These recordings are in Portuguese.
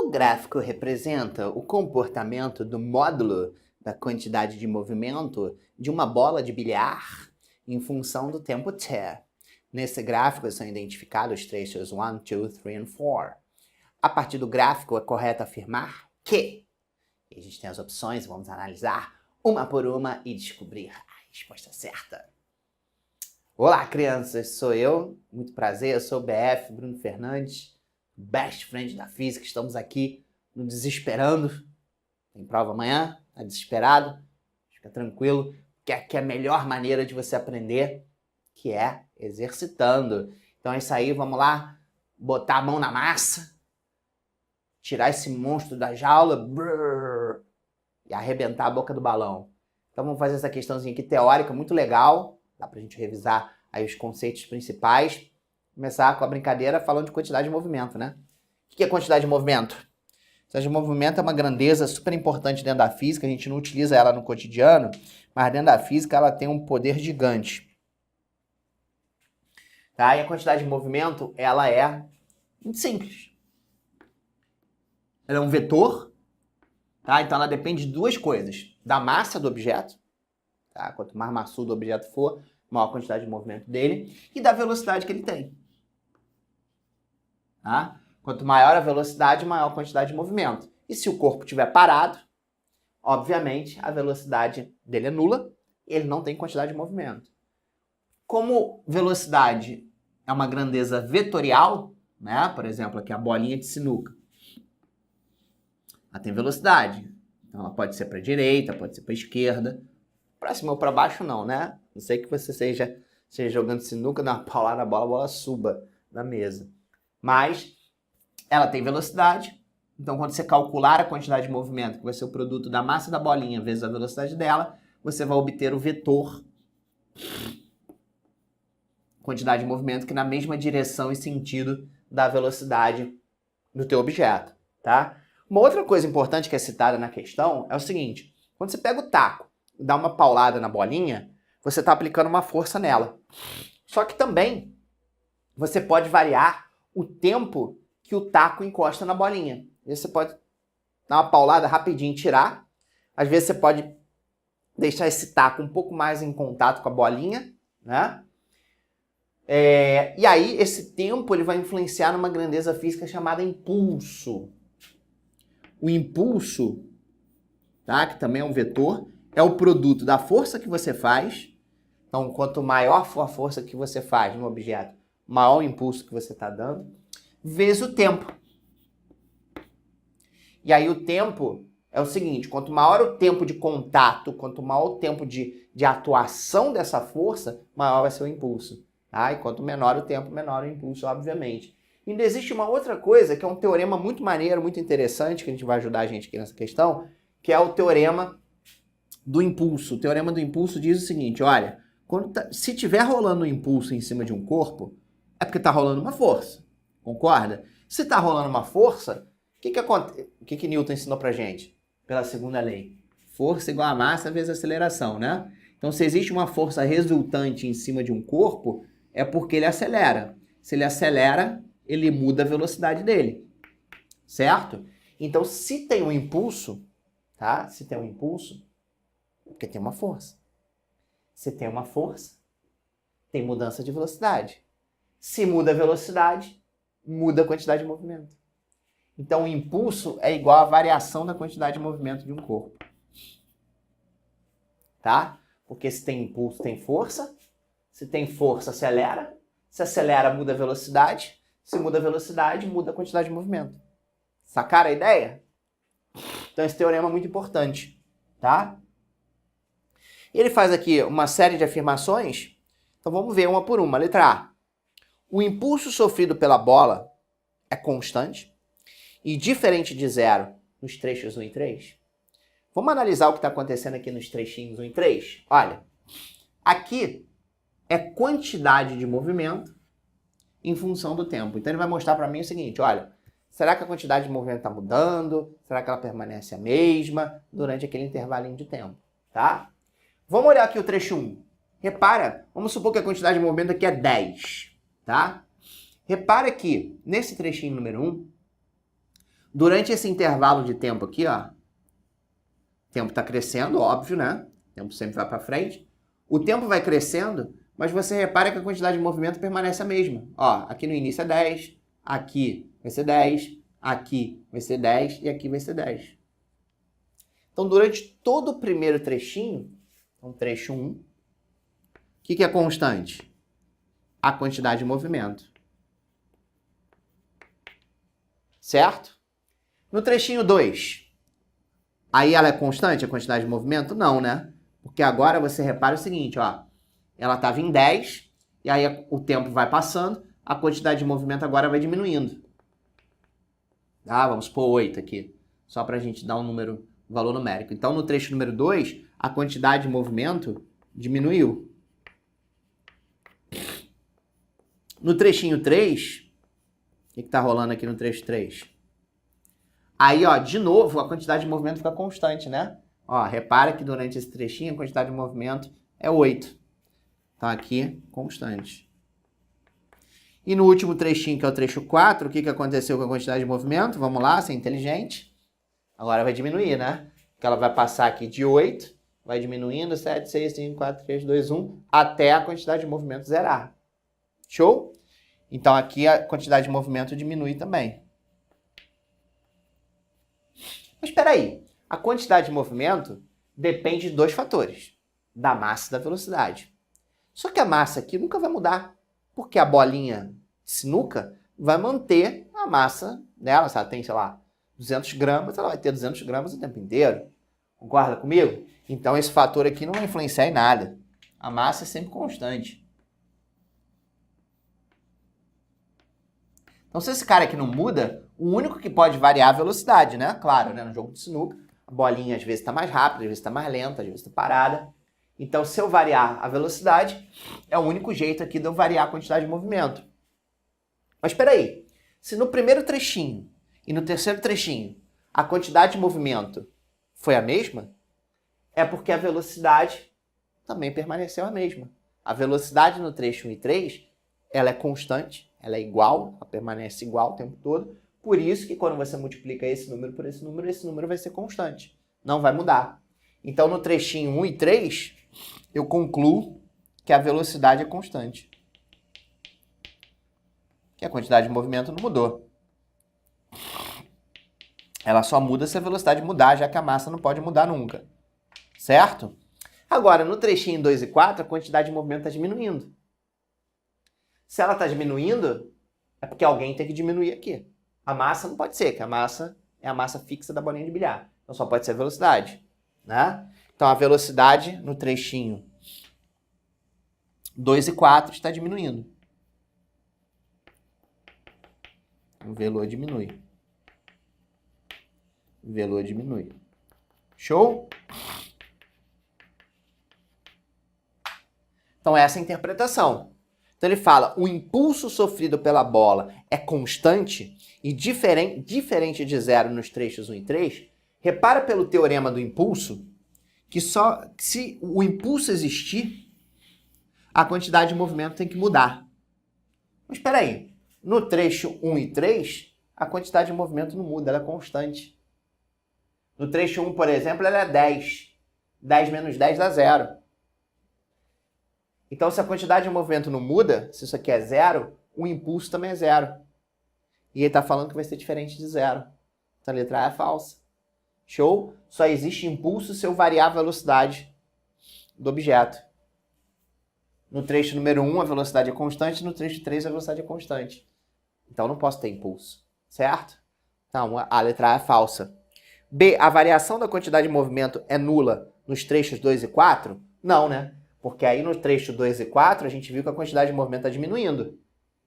O gráfico representa o comportamento do módulo da quantidade de movimento de uma bola de bilhar em função do tempo t. Nesse gráfico são identificados os trechos 1, 2, 3 e 4. A partir do gráfico é correto afirmar que... E a gente tem as opções, vamos analisar uma por uma e descobrir a resposta certa. Olá, crianças, sou eu, muito prazer, eu sou o BF, Bruno Fernandes, best friend da física, estamos aqui no Desesperando. Tem prova amanhã? Tá desesperado? Fica tranquilo, que aqui é a melhor maneira de você aprender, que é exercitando. Então é isso aí, vamos lá, botar a mão na massa, tirar esse monstro da jaula brrr, e arrebentar a boca do balão. Então vamos fazer essa questãozinha aqui teórica, muito legal, dá pra gente revisar aí os conceitos principais. Começar com a brincadeira falando de quantidade de movimento, né? O que é quantidade de movimento? Quantidade de movimento é uma grandeza super importante dentro da física, a gente não utiliza ela no cotidiano, mas dentro da física ela tem um poder gigante. Tá? E a quantidade de movimento, ela é muito simples. Ela é um vetor, tá? Então ela depende de duas coisas. Da massa do objeto, tá? Quanto mais maçudo o objeto for, maior a quantidade de movimento dele, e da velocidade que ele tem. Tá? Quanto maior a velocidade, maior a quantidade de movimento. E se o corpo estiver parado, obviamente a velocidade dele é nula, e ele não tem quantidade de movimento. Como velocidade é uma grandeza vetorial, né? Por exemplo, aqui a bolinha de sinuca. Ela tem velocidade. Então ela pode ser para a direita, pode ser para a esquerda. Para cima ou para baixo não, né? Não sei que você seja jogando sinuca, dá uma paulada na bola, a bola suba da mesa. Mas ela tem velocidade. Então quando você calcular a quantidade de movimento, que vai ser o produto da massa da bolinha vezes a velocidade dela, você vai obter o vetor quantidade de movimento que na mesma direção e sentido da velocidade do teu objeto, tá? Uma outra coisa importante que é citada na questão é o seguinte: quando você pega o taco e dá uma paulada na bolinha, você está aplicando uma força nela. Só que também você pode variar o tempo que o taco encosta na bolinha. Às vezes você pode dar uma paulada rapidinho e tirar. Às vezes você pode deixar esse taco um pouco mais em contato com a bolinha, né? E aí esse tempo ele vai influenciar numa grandeza física chamada impulso. O impulso, tá, que também é um vetor, é o produto da força que você faz. Então, quanto maior for a força que você faz no objeto, maior o impulso que você está dando, vezes o tempo. E aí o tempo é o seguinte: quanto maior o tempo de contato, quanto maior o tempo de atuação dessa força, maior vai ser o impulso. Tá? E quanto menor o tempo, menor o impulso, obviamente. E ainda existe uma outra coisa, que é um teorema muito maneiro, muito interessante, que a gente vai ajudar a gente aqui nessa questão, que é o teorema do impulso. O teorema do impulso diz o seguinte: olha, se estiver rolando um impulso em cima de um corpo, é porque está rolando uma força. Concorda? Se está rolando uma força, o que Newton ensinou pra gente? Pela segunda lei. Força igual a massa vezes aceleração, né? Então, se existe uma força resultante em cima de um corpo, é porque ele acelera. Se ele acelera, ele muda a velocidade dele. Certo? Então, se tem um impulso, tá? Se tem um impulso, é porque tem uma força. Se tem uma força, tem mudança de velocidade. Se muda a velocidade, muda a quantidade de movimento. Então, o impulso é igual à variação da quantidade de movimento de um corpo. Tá? Porque se tem impulso, tem força. Se tem força, acelera. Se acelera, muda a velocidade. Se muda a velocidade, muda a quantidade de movimento. Sacaram a ideia? Então, esse teorema é muito importante. Tá? Ele faz aqui uma série de afirmações. Então, vamos ver uma por uma. Letra A. O impulso sofrido pela bola é constante e diferente de zero nos trechos 1 e 3. Vamos analisar o que está acontecendo aqui nos trechinhos 1 e 3? Olha, aqui é quantidade de movimento em função do tempo. Então ele vai mostrar para mim o seguinte: olha, será que a quantidade de movimento está mudando? Será que ela permanece a mesma durante aquele intervalinho de tempo? Tá? Vamos olhar aqui o trecho 1. Repara, vamos supor que a quantidade de movimento aqui é 10. Tá? Repara que nesse trechinho número 1, Durante esse intervalo de tempo aqui, ó, o tempo está crescendo, óbvio, né? O tempo sempre vai para frente. O tempo vai crescendo, mas você repara que a quantidade de movimento permanece a mesma. Ó, aqui no início é 10, aqui vai ser 10, aqui vai ser 10 e aqui vai ser 10. Então, durante todo o primeiro trechinho, então trecho 1, o que é constante? A quantidade de movimento. Certo? No trechinho 2, aí ela é constante, a quantidade de movimento? Não, né? Porque agora você repara o seguinte, ó. Ela estava em 10, e aí o tempo vai passando, a quantidade de movimento agora vai diminuindo. Tá? Vamos pôr 8 aqui, só para a gente dar um valor numérico. Então, no trecho número 2, a quantidade de movimento diminuiu. No trechinho 3, o que está rolando aqui no trecho 3? Aí, ó, de novo, a quantidade de movimento fica constante, né? Ó, repara que durante esse trechinho a quantidade de movimento é 8. Então, aqui, constante. E no último trechinho, que é o trecho 4, o que aconteceu com a quantidade de movimento? Vamos lá, ser inteligente. Agora vai diminuir, né? Porque ela vai passar aqui de 8, vai diminuindo, 7, 6, 5, 4, 3, 2, 1, até a quantidade de movimento zerar. Show? Então, aqui a quantidade de movimento diminui também. Mas espera aí, a quantidade de movimento depende de 2 fatores, da massa e da velocidade. Só que a massa aqui nunca vai mudar, porque a bolinha de sinuca vai manter a massa dela. Se ela tem, sei lá, 200 gramas, ela vai ter 200 gramas o tempo inteiro. Concorda comigo? Então esse fator aqui não vai influenciar em nada. A massa é sempre constante. Então se esse cara aqui não muda, o único que pode variar é a velocidade, né? Claro, né? No jogo de sinuca, a bolinha às vezes está mais rápida, às vezes está mais lenta, às vezes está parada. Então, se eu variar a velocidade, é o único jeito aqui de eu variar a quantidade de movimento. Mas espera aí, se no primeiro trechinho e no terceiro trechinho a quantidade de movimento foi a mesma, é porque a velocidade também permaneceu a mesma. A velocidade no trecho 1 e 3, ela é constante, ela é igual, ela permanece igual o tempo todo. Por isso que quando você multiplica esse número por esse número vai ser constante, não vai mudar. Então, no trechinho 1 e 3, eu concluo que a velocidade é constante. Que a quantidade de movimento não mudou. Ela só muda se a velocidade mudar, já que a massa não pode mudar nunca. Certo? Agora, no trechinho 2 e 4, a quantidade de movimento está diminuindo. Se ela está diminuindo, é porque alguém tem que diminuir aqui. A massa não pode ser, que a massa é a massa fixa da bolinha de bilhar. Então só pode ser a velocidade, né? Então a velocidade no trechinho 2 e 4 está diminuindo. O velour diminui. O velour diminui. Show? Então essa é a interpretação. Então ele fala, o impulso sofrido pela bola é constante e diferente de zero nos trechos 1 e 3. Repara pelo teorema do impulso que só se o impulso existir, a quantidade de movimento tem que mudar. Mas espera aí, no trecho 1 e 3, a quantidade de movimento não muda, ela é constante. No trecho 1, por exemplo, ela é 10. 10 menos 10 dá 0. Então, se a quantidade de movimento não muda, se isso aqui é 0, o impulso também é 0. E ele está falando que vai ser diferente de 0. Então, a letra A é falsa. Show? Só existe impulso se eu variar a velocidade do objeto. No trecho número 1, a velocidade é constante. No trecho 3, a velocidade é constante. Então, não posso ter impulso. Certo? Então, a letra A é falsa. B, a variação da quantidade de movimento é nula nos trechos 2 e 4? Não, né? Porque aí no trecho 2 e 4, a gente viu que a quantidade de movimento está diminuindo.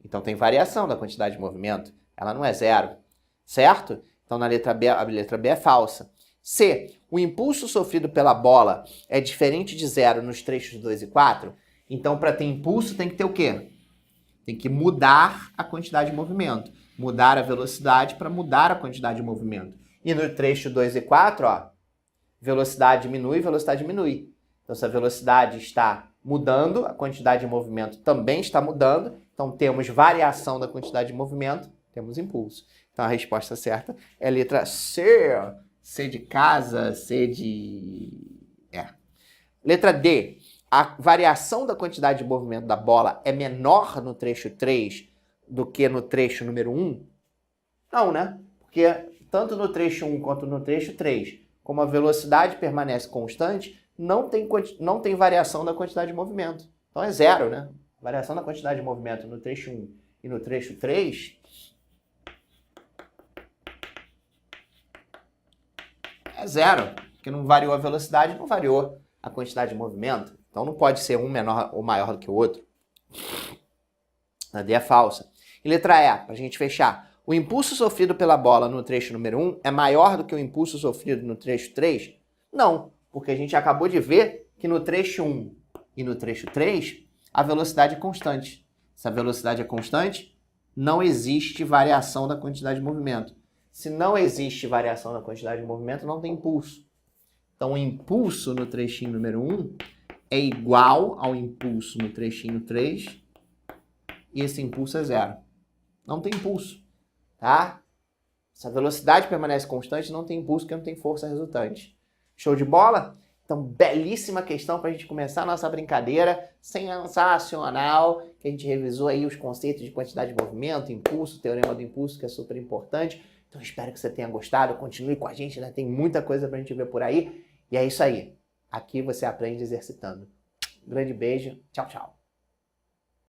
Então tem variação da quantidade de movimento. Ela não é 0. Certo? Então na letra B, a letra B é falsa. C, o impulso sofrido pela bola é diferente de 0 nos trechos 2 e 4? Então para ter impulso tem que ter o quê? Tem que mudar a quantidade de movimento. Mudar a velocidade para mudar a quantidade de movimento. E no trecho 2 e 4, ó, velocidade diminui. Então, se a velocidade está mudando, a quantidade de movimento também está mudando. Então, temos variação da quantidade de movimento, temos impulso. Então a resposta certa é a letra C. C de casa, C de... Letra D. A variação da quantidade de movimento da bola é menor no trecho 3 do que no trecho número 1? Não, né? Porque tanto no trecho 1 quanto no trecho 3, como a velocidade permanece constante, não tem variação da quantidade de movimento. Então é zero, né? Variação da quantidade de movimento no trecho 1 e no trecho 3 é zero, porque não variou a velocidade, não variou a quantidade de movimento. Então não pode ser um menor ou maior do que o outro. A D é falsa. E letra E, para a gente fechar. O impulso sofrido pela bola no trecho número 1 é maior do que o impulso sofrido no trecho 3? Não, porque a gente acabou de ver que no trecho 1 e no trecho 3 a velocidade é constante. Se a velocidade é constante, não existe variação da quantidade de movimento. Se não existe variação da quantidade de movimento, não tem impulso. Então o impulso no trechinho número 1 é igual ao impulso no trechinho 3 e esse impulso é zero. Não tem impulso, tá? Se a velocidade permanece constante, não tem impulso, porque não tem força resultante. Show de bola? Então, belíssima questão para a gente começar a nossa brincadeira. Sensacional, que a gente revisou aí os conceitos de quantidade de movimento, impulso, teorema do impulso, que é super importante. Então, espero que você tenha gostado. Continue com a gente, né? Tem muita coisa para a gente ver por aí. E é isso aí. Aqui você aprende exercitando. Um grande beijo. Tchau, tchau.